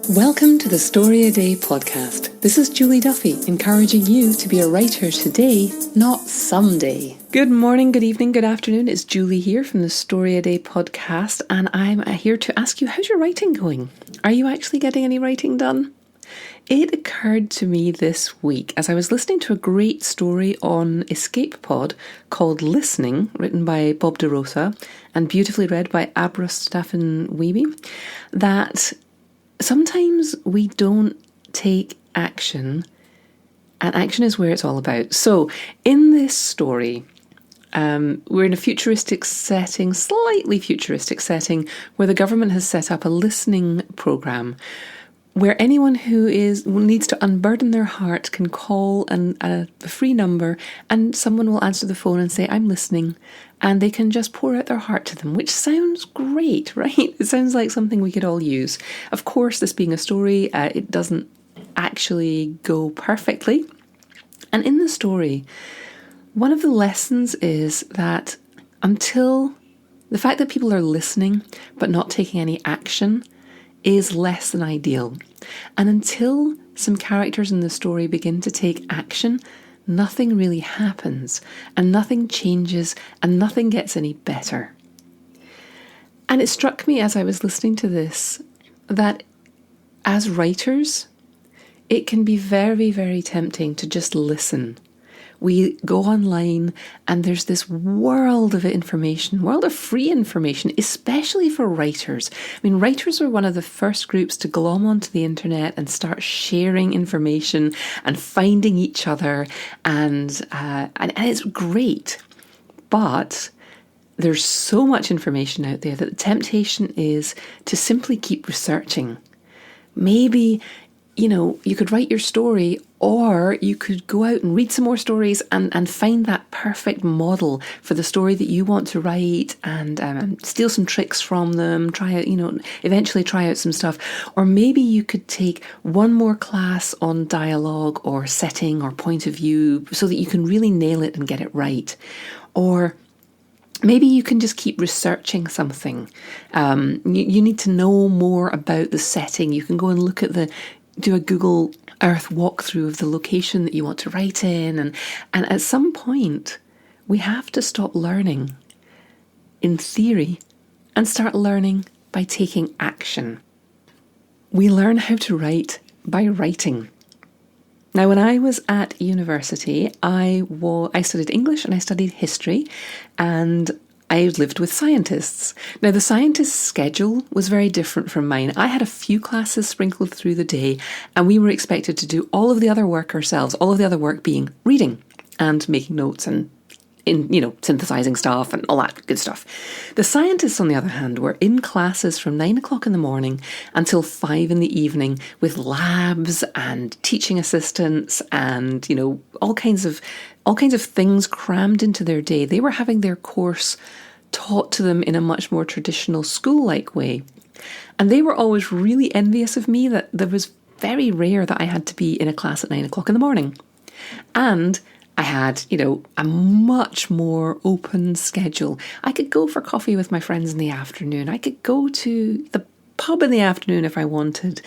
Welcome to the Story a Day podcast. This is Julie Duffy, encouraging you to be a writer today, not someday. Good morning, good evening, good afternoon. It's Julie here from the Story a Day podcast, and I'm here to ask you, how's your writing going? Are you actually getting any writing done? It occurred to me this week as I was listening to a great story on Escape Pod called Listening, written by Bob DeRosa and beautifully read by Abra Staffen Wiebe, that sometimes we don't take action, and action is where it's all about. So in this story, we're in a futuristic setting, slightly futuristic setting, where the government has set up a listening program where anyone who needs to unburden their heart can call a free number, and someone will answer the phone and say, "I'm listening," and they can just pour out their heart to them, which sounds great, right? It sounds like something we could all use. Of course, this being a story, it doesn't actually go perfectly. And in the story, one of the lessons is that until the fact that people are listening but not taking any action is less than ideal. And until some characters in the story begin to take action, nothing really happens, and nothing changes, and nothing gets any better. And it struck me as I was listening to this that as writers, it can be very, very tempting to just listen. We go online and there's this world of information, world of free information, especially for writers. I mean, writers were one of the first groups to glom onto the internet and start sharing information and finding each other, and it's great. But there's so much information out there that the temptation is to simply keep researching. Maybe you could write your story, or you could go out and read some more stories and find that perfect model for the story that you want to write, and steal some tricks from them, eventually try out some stuff. Or maybe you could take one more class on dialogue or setting or point of view so that you can really nail it and get it right. Or maybe you can just keep researching something. You need to know more about the setting. You can go and look at do a Google Earth walkthrough of the location that you want to write in. And at some point, we have to stop learning in theory and start learning by taking action. We learn how to write by writing. Now, when I was at university, I studied English and I studied history, and I lived with scientists. Now, the scientists' schedule was very different from mine. I had a few classes sprinkled through the day, and we were expected to do all of the other work ourselves, all of the other work being reading and making notes and synthesizing stuff and all that good stuff. The scientists, on the other hand, were in classes from 9 o'clock in the morning until 5 in the evening, with labs and teaching assistants and, all kinds of things crammed into their day. They were having their course taught to them in a much more traditional school-like way. And they were always really envious of me that there was very rare that I had to be in a class at 9 o'clock in the morning. And I had, a much more open schedule. I could go for coffee with my friends in the afternoon. I could go to the pub in the afternoon if I wanted.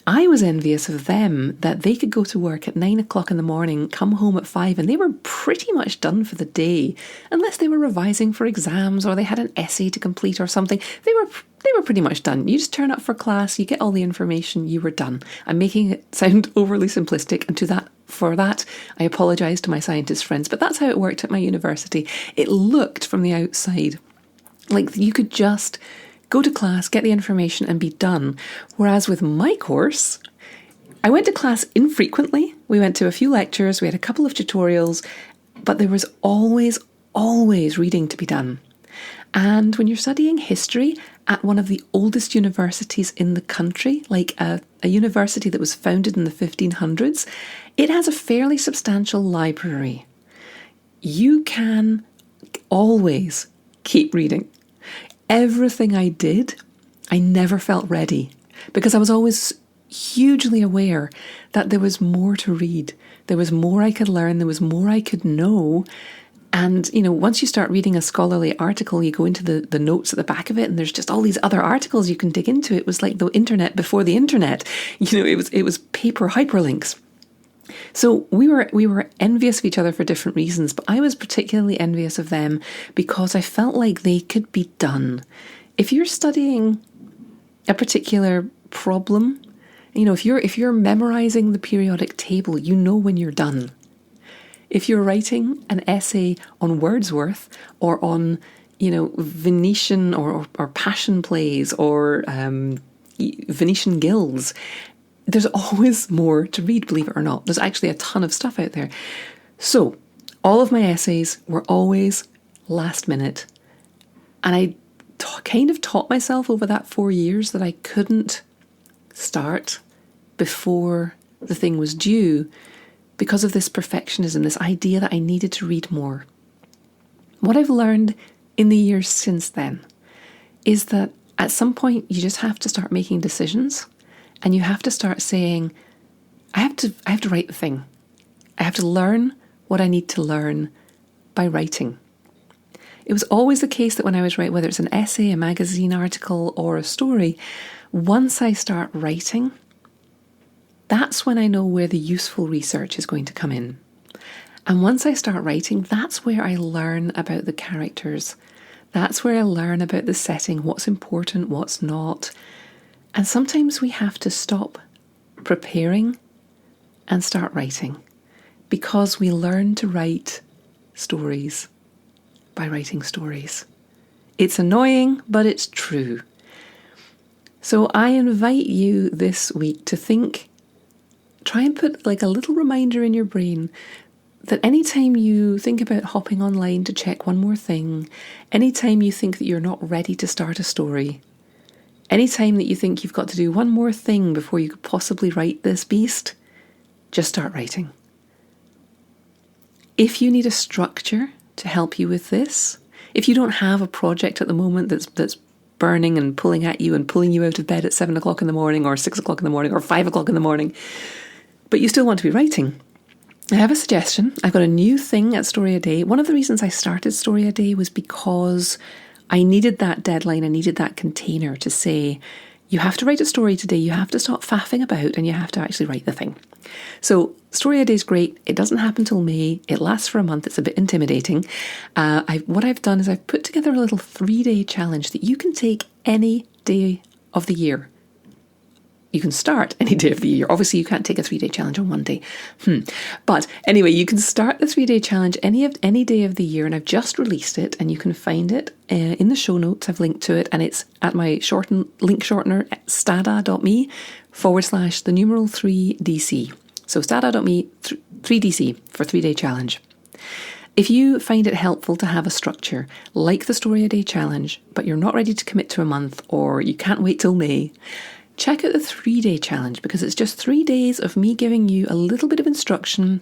I was envious of them that they could go to work at 9 o'clock in the morning, come home at 5, and they were pretty much done for the day, unless they were revising for exams or they had an essay to complete or something. They were pretty much done. You just turn up for class, you get all the information, you were done. I'm making it sound overly simplistic, and for that, I apologise to my scientist friends, but that's how it worked at my university. It looked from the outside like you could just go to class, get the information and be done. Whereas with my course, I went to class infrequently. We went to a few lectures, we had a couple of tutorials, but there was always reading to be done. And when you're studying history at one of the oldest universities in the country, like a university that was founded in the 1500s, it has a fairly substantial library. You can always keep reading. Everything I did, I never felt ready, because I was always hugely aware that there was more to read. There was more I could learn. There was more I could know. And, once you start reading a scholarly article, you go into the notes at the back of it, and there's just all these other articles you can dig into. It was like the internet before the internet. It was paper hyperlinks. So we were envious of each other for different reasons, but I was particularly envious of them because I felt like they could be done. If you're studying a particular problem, if you're memorizing the periodic table, when you're done. If you're writing an essay on Wordsworth or on, Venetian or passion plays or Venetian guilds, there's always more to read, believe it or not. There's actually a ton of stuff out there. So all of my essays were always last minute. And I kind of taught myself over that 4 years that I couldn't start before the thing was due because of this perfectionism, this idea that I needed to read more. What I've learned in the years since then is that at some point you just have to start making decisions, and you have to start saying, I have to write the thing. I have to learn what I need to learn by writing. It was always the case that when I was writing, whether it's an essay, a magazine article, or a story, once I start writing, that's when I know where the useful research is going to come in. And once I start writing, that's where I learn about the characters. That's where I learn about the setting, what's important, what's not. And sometimes we have to stop preparing and start writing because we learn to write stories by writing stories. It's annoying, but it's true. So I invite you this week to try and put like a little reminder in your brain that anytime you think about hopping online to check one more thing, anytime you think that you're not ready to start a story, anytime that you think you've got to do one more thing before you could possibly write this beast, just start writing. If you need a structure to help you with this, if you don't have a project at the moment that's burning and pulling at you and pulling you out of bed at 7 o'clock in the morning or 6 o'clock in the morning or 5 o'clock in the morning, but you still want to be writing, I have a suggestion. I've got a new thing at Story A Day. One of the reasons I started Story A Day was because I needed that deadline. I needed that container to say, you have to write a story today. You have to stop faffing about and you have to actually write the thing. So Story A Day is great. It doesn't happen till May. It lasts for a month. It's a bit intimidating. What I've done is I've put together a little 3-day challenge that you can take any day of the year. You can start any day of the year. Obviously, you can't take a 3-day challenge on one day. But anyway, you can start the 3-day challenge any day of the year, and I've just released it, and you can find it in the show notes. I've linked to it, and it's at my link shortener, stada.me/3DC. So stada.me 3DC for 3-day challenge. If you find it helpful to have a structure like the Story A Day challenge, but you're not ready to commit to a month or you can't wait till May, check out the 3-day challenge, because it's just 3 days of me giving you a little bit of instruction,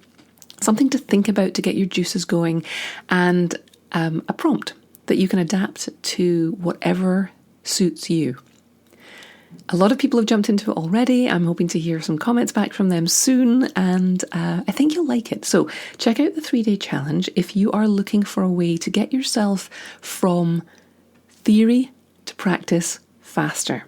something to think about to get your juices going, and a prompt that you can adapt to whatever suits you. A lot of people have jumped into it already. I'm hoping to hear some comments back from them soon, and I think you'll like it. So check out the 3-day challenge if you are looking for a way to get yourself from theory to practice faster.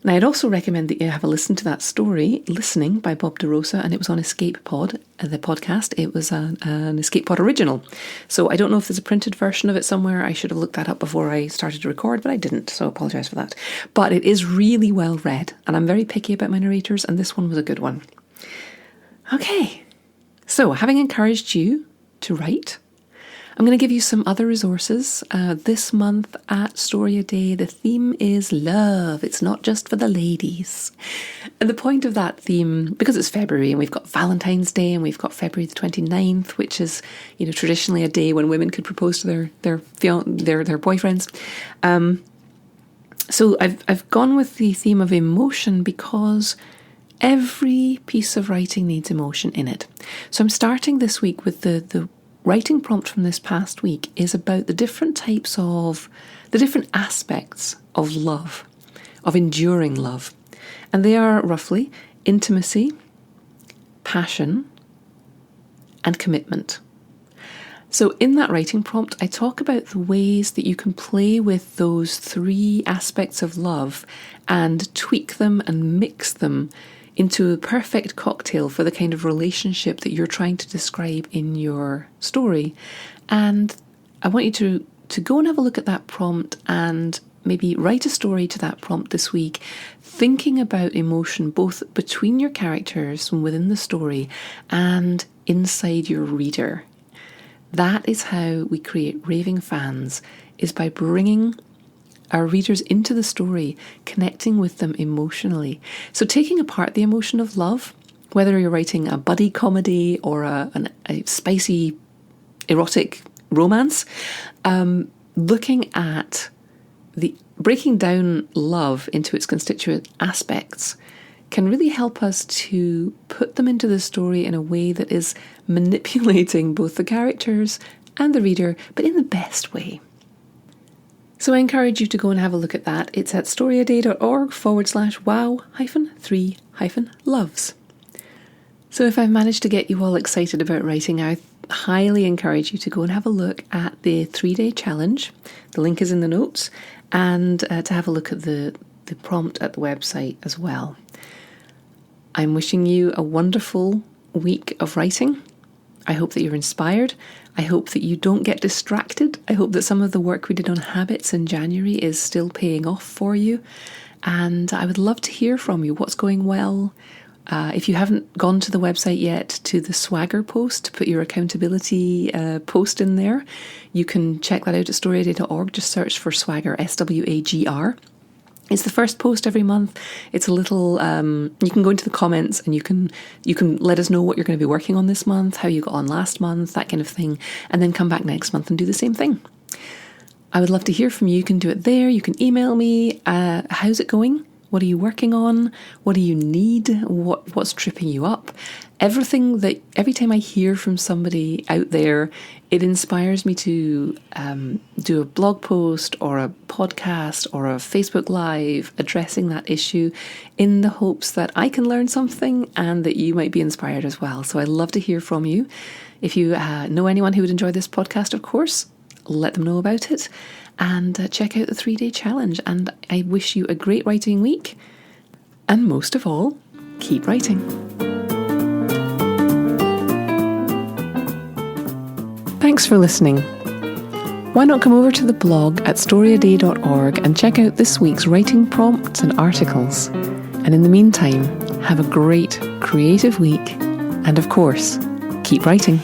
Now, I'd also recommend that you have a listen to that story, Listening by Bob DeRosa, and it was on Escape Pod, the podcast. It was an Escape Pod original. So I don't know if there's a printed version of it somewhere. I should have looked that up before I started to record, but I didn't, so I apologise for that. But it is really well read, and I'm very picky about my narrators, and this one was a good one. Okay, so having encouraged you to write, I'm going to give you some other resources. This month at Story A Day, the theme is love. It's not just for the ladies. And the point of that theme, because it's February and we've got Valentine's Day and we've got February the 29th, which is, traditionally a day when women could propose to their boyfriends. So I've gone with the theme of emotion because every piece of writing needs emotion in it. So I'm starting this week with the writing prompt from this past week is about the different aspects of love, of enduring love. And they are roughly intimacy, passion, and commitment. So in that writing prompt, I talk about the ways that you can play with those 3 aspects of love and tweak them and mix them into a perfect cocktail for the kind of relationship that you're trying to describe in your story. And I want you to go and have a look at that prompt and maybe write a story to that prompt this week, thinking about emotion both between your characters and within the story and inside your reader. That is how we create raving fans, is by bringing our readers into the story, connecting with them emotionally. So taking apart the emotion of love, whether you're writing a buddy comedy or a spicy erotic romance, looking at breaking down love into its constituent aspects can really help us to put them into the story in a way that is manipulating both the characters and the reader, but in the best way. So I encourage you to go and have a look at that. It's at storyaday.org/wow-3-loves. So if I've managed to get you all excited about writing, I highly encourage you to go and have a look at the 3-day challenge. The link is in the notes, and to have a look at the prompt at the website as well. I'm wishing you a wonderful week of writing. I hope that you're inspired. I hope that you don't get distracted. I hope that some of the work we did on habits in January is still paying off for you. And I would love to hear from you. What's going well? If you haven't gone to the website yet, to the Swagger post, to put your accountability post in there, you can check that out at storyaday.org. Just search for Swagger, SWAGR. It's the first post every month. It's a little, you can go into the comments and you can let us know what you're going to be working on this month, how you got on last month, that kind of thing, and then come back next month and do the same thing. I would love to hear from you. You can do it there. You can email me. How's it going? What are you working on? What do you need? What's tripping you up? Every time I hear from somebody out there, it inspires me to do a blog post or a podcast or a Facebook Live addressing that issue in the hopes that I can learn something and that you might be inspired as well. So I'd love to hear from you. If you know anyone who would enjoy this podcast, of course, let them know about it. And check out the 3-day challenge. And I wish you a great writing week. And most of all, keep writing. Thanks for listening. Why not come over to the blog at storyaday.org and check out this week's writing prompts and articles. And in the meantime, have a great creative week. And of course, keep writing.